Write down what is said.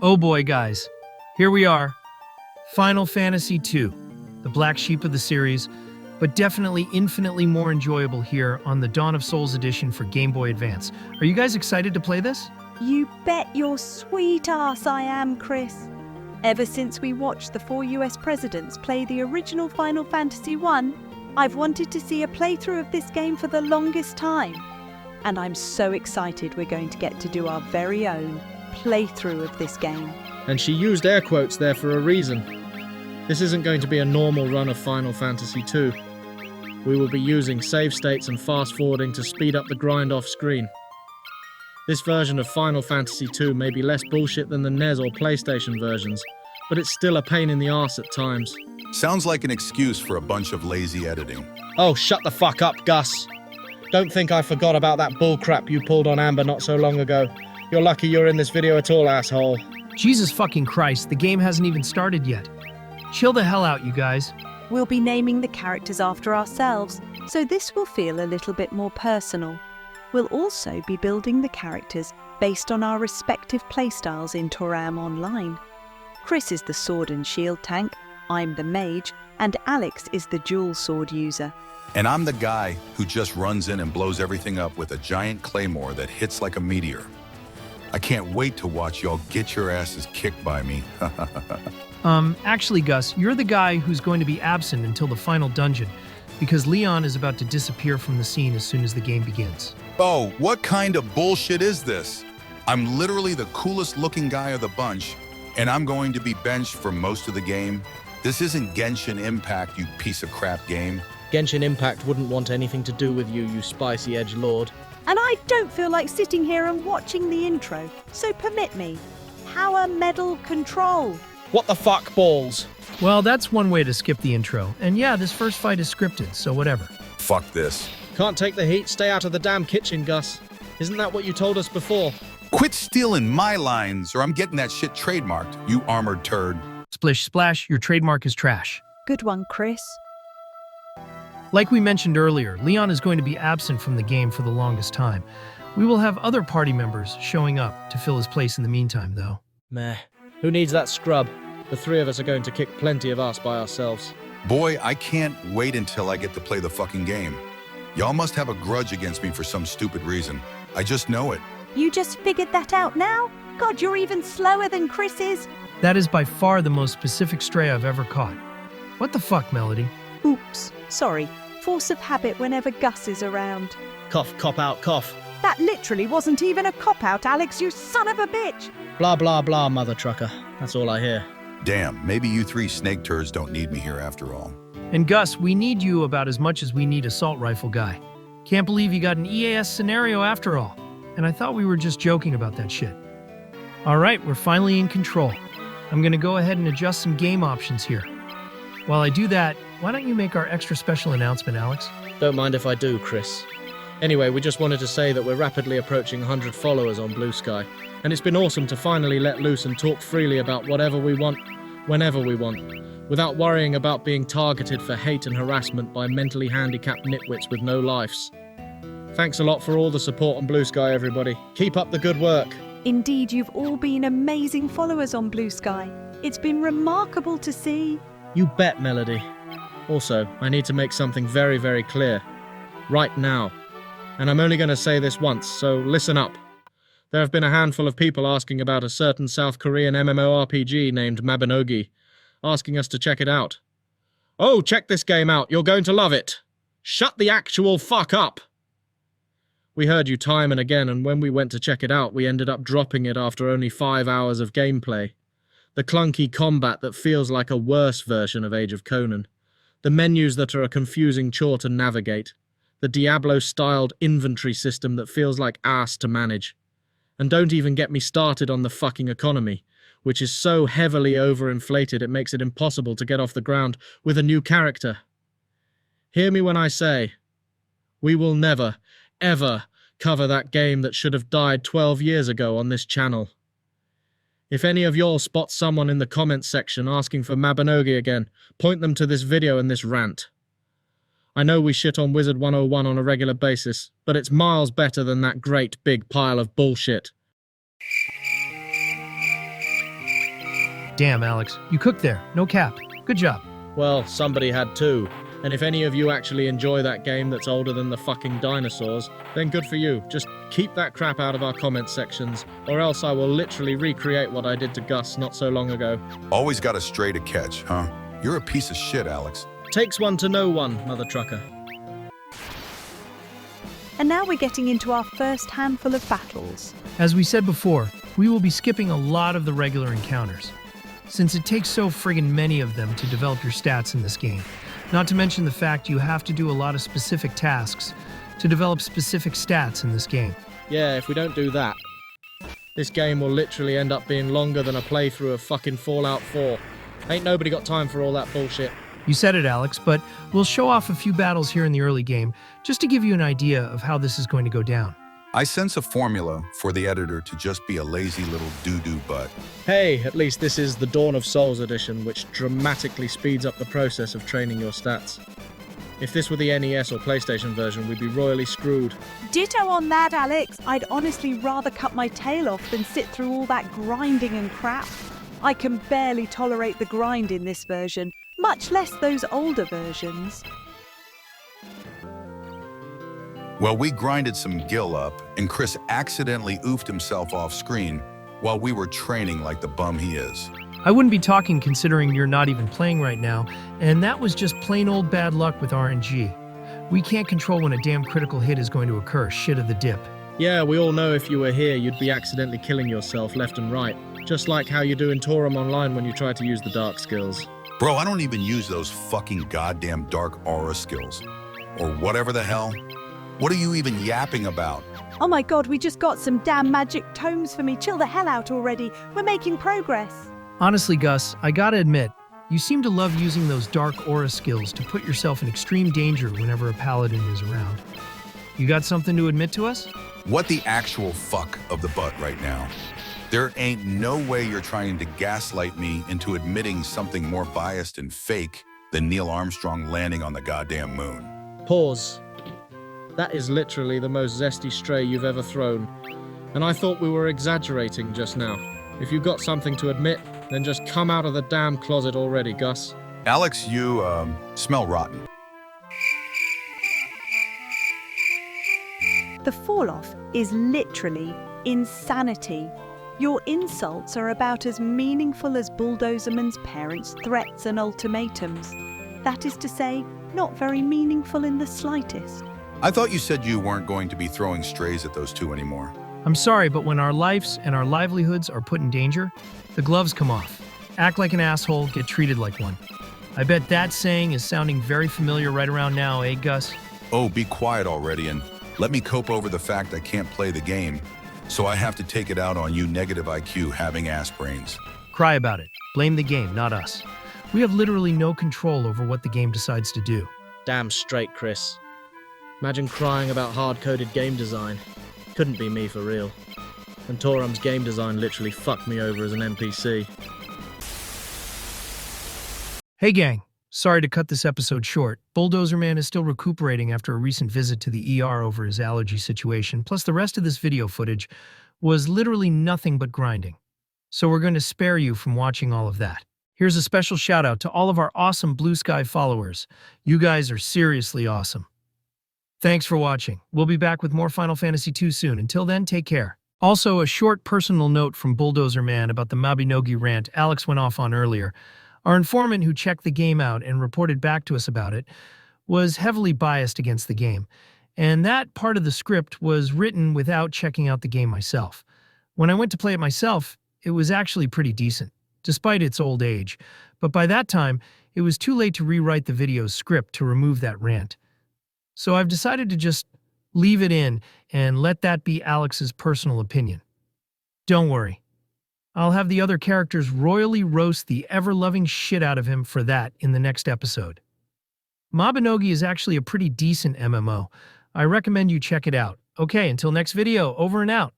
Oh boy, guys. Here we are. Final Fantasy II, the black sheep of the series, but definitely infinitely more enjoyable here on the Dawn of Souls edition for Game Boy Advance. Are you guys excited to play this? You bet your sweet ass I am, Chris. Ever since we watched the 4 US presidents play the original Final Fantasy I, I've wanted to see a playthrough of this game for the longest time. And I'm so excited we're going to get to do our very own playthrough of this game. And she used air quotes there for a reason. This isn't going to be a normal run of Final Fantasy II. We will be using save states and fast forwarding to speed up the grind off screen. This version of Final Fantasy II may be less bullshit than the NES or PlayStation versions, but it's still a pain in the arse at times. Sounds like an excuse for a bunch of lazy editing. Oh, shut the fuck up, Gus. Don't think I forgot about that bullcrap you pulled on Amber not so long ago. You're lucky you're in this video at all, asshole. Jesus fucking Christ, the game hasn't even started yet. Chill the hell out, you guys. We'll be naming the characters after ourselves, so this will feel a little bit more personal. We'll also be building the characters based on our respective playstyles in Toram Online. Chris is the sword and shield tank, I'm the mage, and Alex is the dual sword user. And I'm the guy who just runs in and blows everything up with a giant claymore that hits like a meteor. I can't wait to watch y'all get your asses kicked by me. Actually, Gus, you're the guy who's going to be absent until the final dungeon, because Leon is about to disappear from the scene as soon as the game begins. Oh, what kind of bullshit is this? I'm literally the coolest looking guy of the bunch, and I'm going to be benched for most of the game. This isn't Genshin Impact, you piece of crap game. Genshin Impact wouldn't want anything to do with you, you spicy edge lord. And I don't feel like sitting here and watching the intro, so permit me. Power Medal Control. What the fuck, balls? Well, that's one way to skip the intro. And yeah, this first fight is scripted, so whatever. Fuck this. Can't take the heat, stay out of the damn kitchen, Gus. Isn't that what you told us before? Quit stealing my lines, or I'm getting that shit trademarked, you armored turd. Splish splash, your trademark is trash. Good one, Chris. Like we mentioned earlier, Leon is going to be absent from the game for the longest time. We will have other party members showing up to fill his place in the meantime, though. Meh. Who needs that scrub? The three of us are going to kick plenty of ass by ourselves. Boy, I can't wait until I get to play the fucking game. Y'all must have a grudge against me for some stupid reason. I just know it. You just figured that out now? God, you're even slower than Chris is. That is by far the most specific stray I've ever caught. What the fuck, Melody? Oops, sorry. Force of habit whenever Gus is around. Cough, cop out, cough. That literally wasn't even a cop-out, Alex, you son of a bitch! Blah, blah, blah, mother trucker. That's all I hear. Damn, maybe you three snake turds don't need me here after all. And Gus, we need you about as much as we need assault rifle guy. Can't believe you got an EAS scenario after all. And I thought we were just joking about that shit. All right, we're finally in control. I'm gonna go ahead and adjust some game options here. While I do that, why don't you make our extra special announcement, Alex? Don't mind if I do, Chris. Anyway, we just wanted to say that we're rapidly approaching 100 followers on Blue Sky, and it's been awesome to finally let loose and talk freely about whatever we want, whenever we want, without worrying about being targeted for hate and harassment by mentally handicapped nitwits with no lives. Thanks a lot for all the support on Blue Sky, everybody. Keep up the good work. Indeed, you've all been amazing followers on Blue Sky. It's been remarkable to see. You bet, Melody. Also, I need to make something very, very clear. Right now. And I'm only going to say this once, so listen up. There have been a handful of people asking about a certain South Korean MMORPG named Mabinogi, asking us to check it out. Oh, check this game out, you're going to love it. Shut the actual fuck up. We heard you time and again, and when we went to check it out, we ended up dropping it after only 5 hours of gameplay. The clunky combat that feels like a worse version of Age of Conan. The menus that are a confusing chore to navigate. The Diablo-styled inventory system that feels like ass to manage. And don't even get me started on the fucking economy, which is so heavily overinflated it makes it impossible to get off the ground with a new character. Hear me when I say, we will never, ever cover that game that should have died 12 years ago on this channel. If any of y'all spot someone in the comments section asking for Mabinogi again, point them to this video and this rant. I know we shit on Wizard 101 on a regular basis, but it's miles better than that great big pile of bullshit. Damn, Alex, you cooked there. No cap. Good job. Well, somebody had to. And if any of you actually enjoy that game that's older than the fucking dinosaurs, then good for you. Just keep that crap out of our comment sections, or else I will literally recreate what I did to Gus not so long ago. Always got a stray to catch, huh? You're a piece of shit, Alex. Takes one to know one, mother trucker. And now we're getting into our first handful of battles. As we said before, we will be skipping a lot of the regular encounters, since it takes so friggin' many of them to develop your stats in this game. Not to mention the fact you have to do a lot of specific tasks to develop specific stats in this game. Yeah, if we don't do that, this game will literally end up being longer than a playthrough of fucking Fallout 4. Ain't nobody got time for all that bullshit. You said it, Alex, but we'll show off a few battles here in the early game, just to give you an idea of how this is going to go down. I sense a formula for the editor to just be a lazy little doo-doo butt. Hey, at least this is the Dawn of Souls edition, which dramatically speeds up the process of training your stats. If this were the NES or PlayStation version, we'd be royally screwed. Ditto on that, Alex. I'd honestly rather cut my tail off than sit through all that grinding and crap. I can barely tolerate the grind in this version, much less those older versions. Well, we grinded some gill up, and Chris accidentally oofed himself off screen while we were training like the bum he is. I wouldn't be talking considering you're not even playing right now, and that was just plain old bad luck with RNG. We can't control when a damn critical hit is going to occur, shit of the dip. Yeah, we all know if you were here, you'd be accidentally killing yourself left and right. Just like how you do in Toram Online when you try to use the dark skills. Bro, I don't even use those fucking goddamn dark aura skills. Or whatever the hell. What are you even yapping about? Oh my god, we just got some damn magic tomes for me. Chill the hell out already. We're making progress. Honestly, Gus, I gotta admit, you seem to love using those dark aura skills to put yourself in extreme danger whenever a paladin is around. You got something to admit to us? What the actual fuck of the butt right now? There ain't no way you're trying to gaslight me into admitting something more biased and fake than Neil Armstrong landing on the goddamn moon. Pause. That is literally the most zesty stray you've ever thrown. And I thought we were exaggerating just now. If you've got something to admit, then just come out of the damn closet already, Gus. Alex, you, smell rotten. The fall-off is literally insanity. Your insults are about as meaningful as Bulldozerman's parents' threats and ultimatums. That is to say, not very meaningful in the slightest. I thought you said you weren't going to be throwing strays at those two anymore. I'm sorry, but when our lives and our livelihoods are put in danger, the gloves come off. Act like an asshole, get treated like one. I bet that saying is sounding very familiar right around now, eh, Gus? Oh, be quiet already and let me cope over the fact I can't play the game, so I have to take it out on you negative IQ having ass brains. Cry about it. Blame the game, not us. We have literally no control over what the game decides to do. Damn straight, Chris. Imagine crying about hard-coded game design. Couldn't be me for real. And Toram's game design literally fucked me over as an NPC. Hey gang, sorry to cut this episode short. Bulldozer Man is still recuperating after a recent visit to the ER over his allergy situation, plus the rest of this video footage was literally nothing but grinding. So we're going to spare you from watching all of that. Here's a special shout out to all of our awesome Blue Sky followers. You guys are seriously awesome. Thanks for watching. We'll be back with more Final Fantasy II soon. Until then, take care. Also, a short personal note from Bulldozer Man about the Mabinogi rant Alex went off on earlier. Our informant who checked the game out and reported back to us about it was heavily biased against the game, and that part of the script was written without checking out the game myself. When I went to play it myself, it was actually pretty decent, despite its old age, but by that time, it was too late to rewrite the video's script to remove that rant. So I've decided to just leave it in and let that be Alex's personal opinion. Don't worry. I'll have the other characters royally roast the ever-loving shit out of him for that in the next episode. Mabinogi is actually a pretty decent MMO. I recommend you check it out. Okay, until next video, over and out.